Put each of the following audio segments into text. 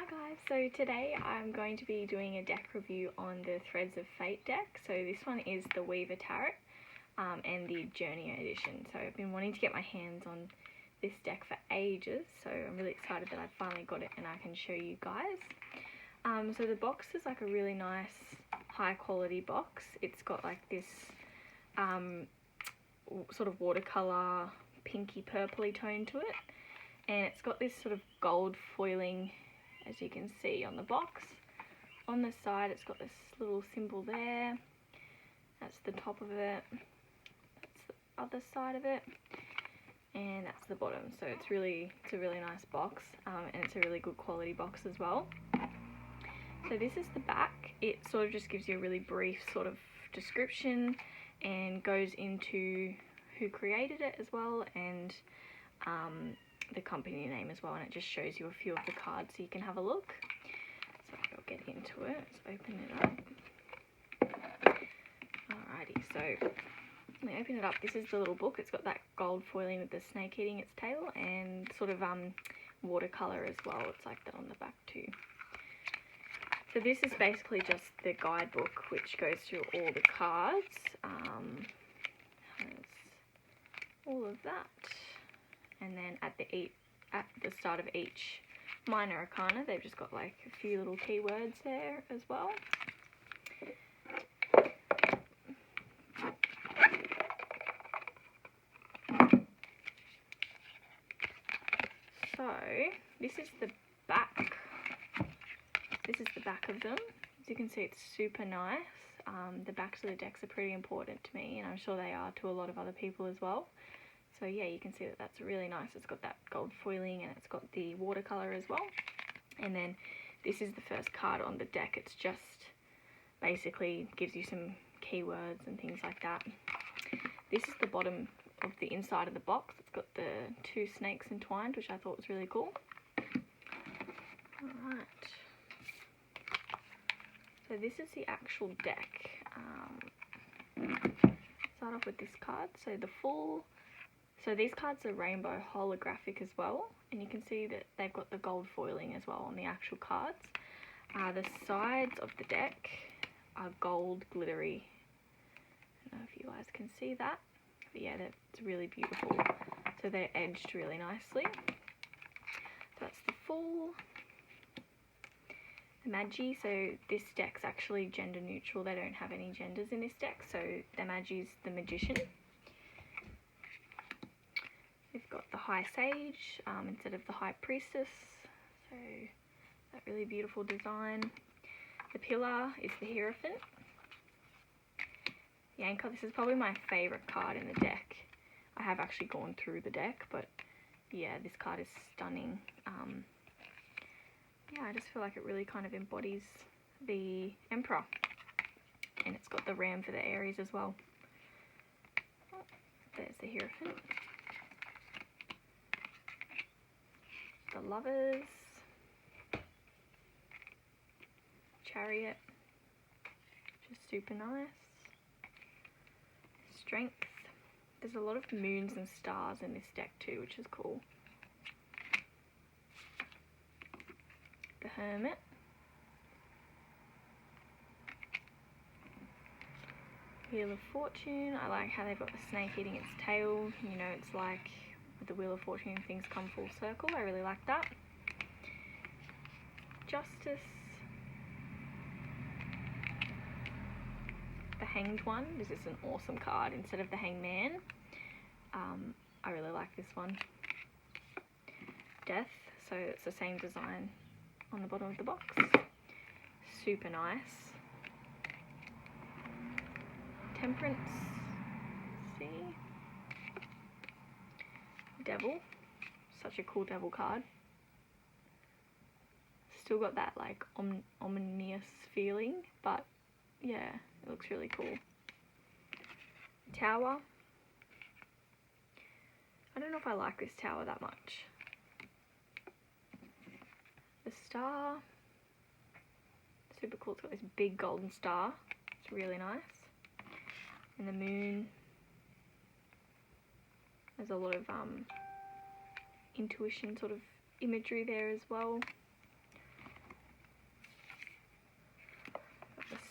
Guys, so today I'm going to be doing a deck review on the Threads of Fate deck. So this one is the Weaver Tarot and the Journey edition. So I've been wanting to get my hands on this deck for ages, so I'm really excited that I finally got it and I can show you guys. So the box is like a really nice high quality box. It's got like this sort of watercolor pinky purpley tone to it, and it's got this sort of gold foiling, as you can see on the box. On the side it's got this little symbol there, that's the top of it, that's the other side of it, and that's the bottom. So it's a really nice box, and it's a really good quality box as well. So this is the back. It sort of just gives you a really brief sort of description and goes into who created it as well, and the company name as well, and it just shows you a few of the cards so you can have a look. So I'll get into it. Let's open it up. Alrighty, so when I open it up, this is the little book. It's got that gold foiling with the snake eating its tail, and sort of watercolor as well. It's like that on the back too. So this is basically just the guidebook, which goes through all the cards. Has all of that. And then at the start of each minor arcana, they've just got like a few little keywords there as well. So this is the back. This is the back of them. As you can see, it's super nice. The backs of the decks are pretty important to me, and I'm sure they are to a lot of other people as well. So yeah, you can see that that's really nice. It's got that gold foiling and it's got the watercolor as well. And then this is the first card on the deck. It's just basically gives you some keywords and things like that. This is the bottom of the inside of the box. It's got the two snakes entwined, which I thought was really cool. Alright. So this is the actual deck. Start off with this card. So these cards are rainbow holographic as well, and you can see that they've got the gold foiling as well on the actual cards. The sides of the deck are gold glittery. I don't know if you guys can see that, but yeah, that's really beautiful. So they're edged really nicely. So that's the full. The Magi, so this deck's actually gender neutral. They don't have any genders in this deck, so the Magi's the Magician. We've got the High Sage instead of the High Priestess, so that really beautiful design. The Pillar is the Hierophant. The Anchor, this is probably my favourite card in the deck. I have actually gone through the deck, but yeah, this card is stunning. Yeah, I just feel like it really kind of embodies the Emperor, and it's got the ram for the Aries as well. Oh, there's the Hierophant. The Lovers, Chariot, just super nice. Strength. There's a lot of moons and stars in this deck too, which is cool. The Hermit. Wheel of Fortune. I like how they've got the snake eating its tail. You know, it's like with the Wheel of Fortune, things come full circle. I really like that. Justice. The Hanged One. This is an awesome card instead of the Hanged Man. I really like this one. Death. So it's the same design on the bottom of the box. Super nice. Temperance. See? Devil. Such a cool devil card. Still got that like ominous feeling, but yeah, it looks really cool. Tower. I don't know if I like this tower that much. The Star. Super cool. It's got this big golden star. It's really nice. And the Moon. There's a lot of intuition sort of imagery there as well.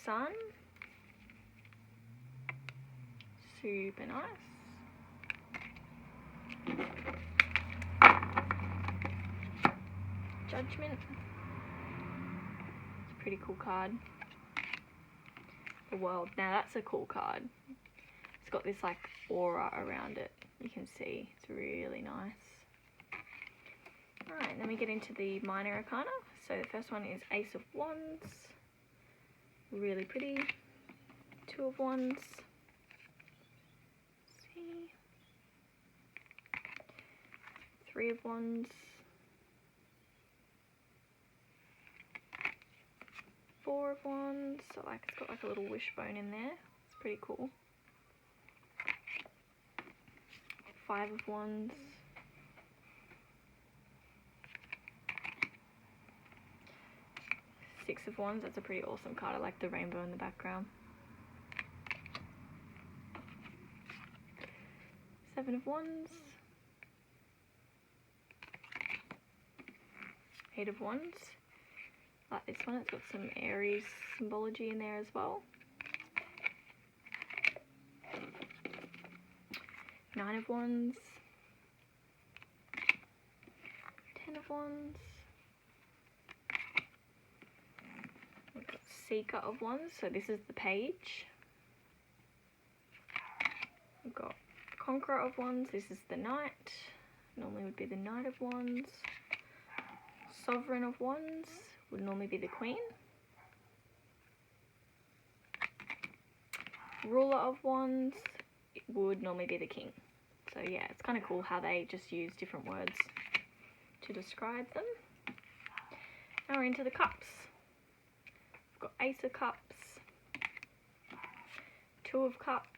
Sun. Super nice. Judgment. It's a pretty cool card. The World. Now that's a cool card. It's got this like aura around it. You can see it's really nice. Alright, then we get into the minor arcana. So the first one is Ace of Wands. Really pretty. Two of Wands. See. Three of Wands. Four of Wands. So like it's got like a little wishbone in there. It's pretty cool. Five of Wands. Six of Wands. That's a pretty awesome card. I like the rainbow in the background. Seven of Wands. Eight of Wands. Like this one, it's got some Aries symbology in there as well. Nine of Wands. Ten of Wands. We've got Seeker of Wands, so this is the page. We've got Conqueror of Wands, this is the Knight. Normally would be the Knight of Wands. Sovereign of Wands would normally be the Queen. Ruler of Wands would normally be the King. So yeah, it's kind of cool how they just use different words to describe them. Now we're into the cups. We've got Ace of Cups, Two of Cups,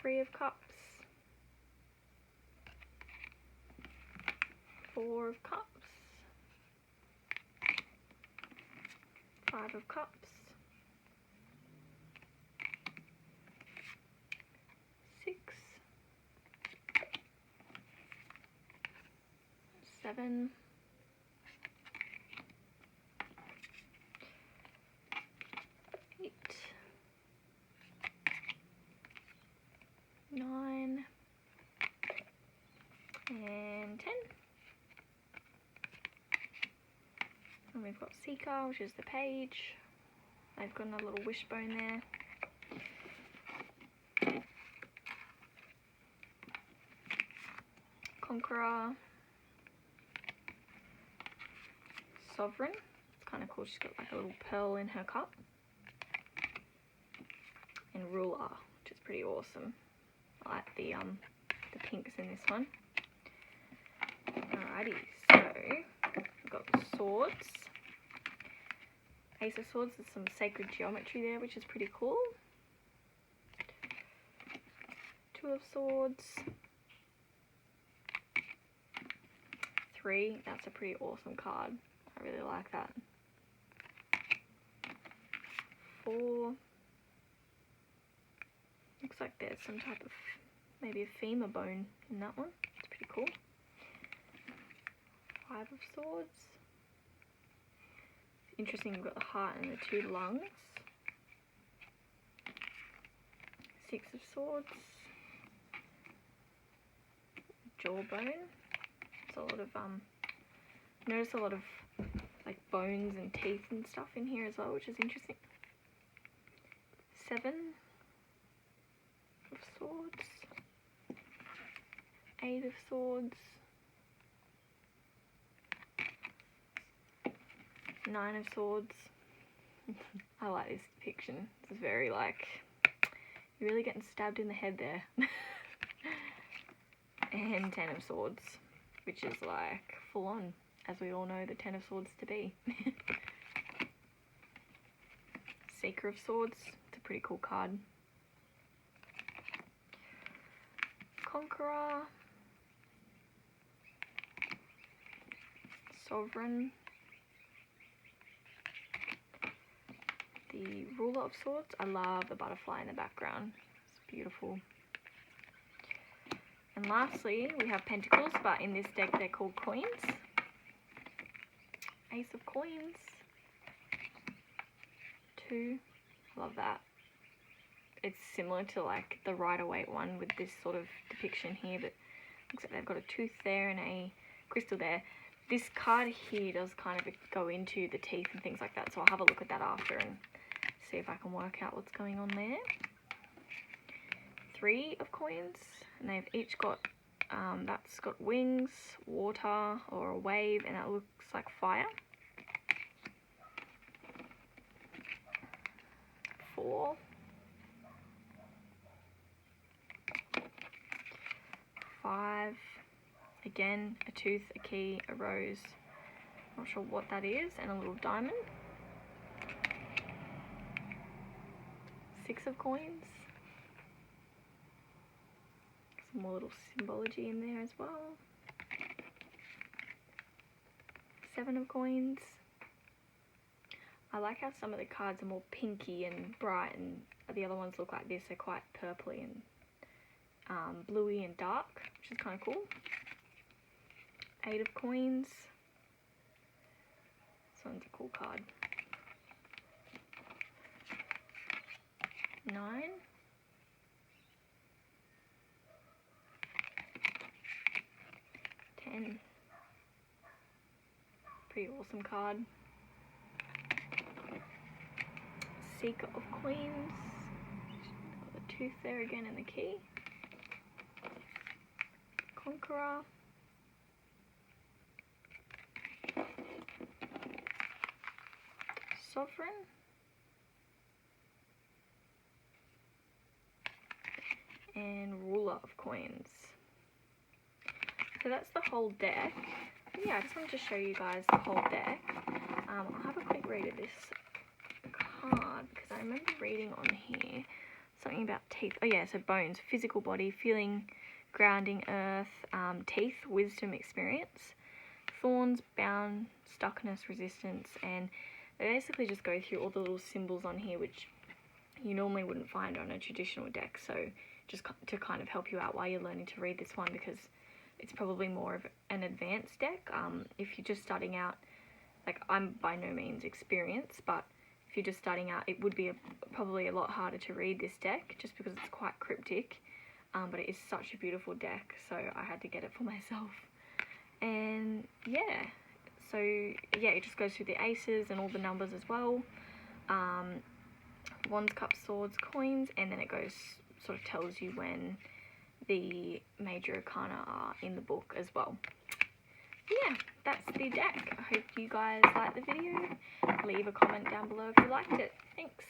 Three of Cups, Four of Cups, Five of Cups, Six, Seven, 8, 9, and 10. And we've got Seeker, which is the page. They've got another little wishbone there. Conqueror. Sovereign. It's kind of cool. She's got like a little pearl in her cup. And Ruler, which is pretty awesome. I like the pinks in this one. Alrighty, so we've got the swords. Ace of Swords, there's some sacred geometry there, which is pretty cool. Two of Swords. Three, that's a pretty awesome card. I really like that. Four. Looks like there's some type of, maybe a femur bone in that one. It's pretty cool. Five of Swords. Interesting, we've got the heart and the two lungs. Six of Swords. Jawbone. It's a lot of, notice a lot of like bones and teeth and stuff in here as well, which is interesting. Seven of Swords. Eight of Swords. Nine of Swords. I like this depiction. This is very like, you're really getting stabbed in the head there. And Ten of Swords, which is like full on, as we all know the Ten of Swords to be. Seeker of Swords, it's a pretty cool card. Conqueror. Sovereign. The Ruler of Swords. I love the butterfly in the background. It's beautiful. And lastly, we have Pentacles, but in this deck they're called coins. Ace of Coins. too. I love that. It's similar to like the Rider-Waite one with this sort of depiction here, but looks like they've got a tooth there and a crystal there. This card here does kind of go into the teeth and things like that, so I'll have a look at that after and see if I can work out what's going on there. 3 of coins, and they've each got, that's got wings, water, or a wave, and that looks like fire. 4. 5. Again, a tooth, a key, a rose. Not sure what that is, and a little diamond. 6 of coins. Some more little symbology in there as well. 7 of coins. I like how some of the cards are more pinky and bright, and the other ones look like this. They're quite purpley and bluey and dark, which is kind of cool. 8 of coins. This one's a cool card. 9. 10. Pretty awesome card. Seeker of Queens. Got the tooth there again and the key. Conqueror. Sovereign. And Ruler of Coins. So that's the whole deck. Yeah, I just wanted to show you guys the whole deck. I'll have a quick read of this card because I remember reading on here something about teeth. Oh yeah, so bones, physical body, feeling, grounding, earth, teeth, wisdom, experience, thorns, bound, stuckness, resistance, and they basically just go through all the little symbols on here which you normally wouldn't find on a traditional deck. So just to kind of help you out while you're learning to read this one, because it's probably more of an advanced deck. If you're just starting out, like I'm by no means experienced, but if you're just starting out, it would be probably a lot harder to read this deck just because it's quite cryptic, but it is such a beautiful deck, so I had to get it for myself. And yeah, so yeah, it just goes through the aces and all the numbers as well. Wands, cups, swords, coins, and then it goes, sort of tells you when the major arcana are in the book as well. Yeah, that's the deck. I hope you guys liked the video. Leave a comment down below if you liked it. Thanks.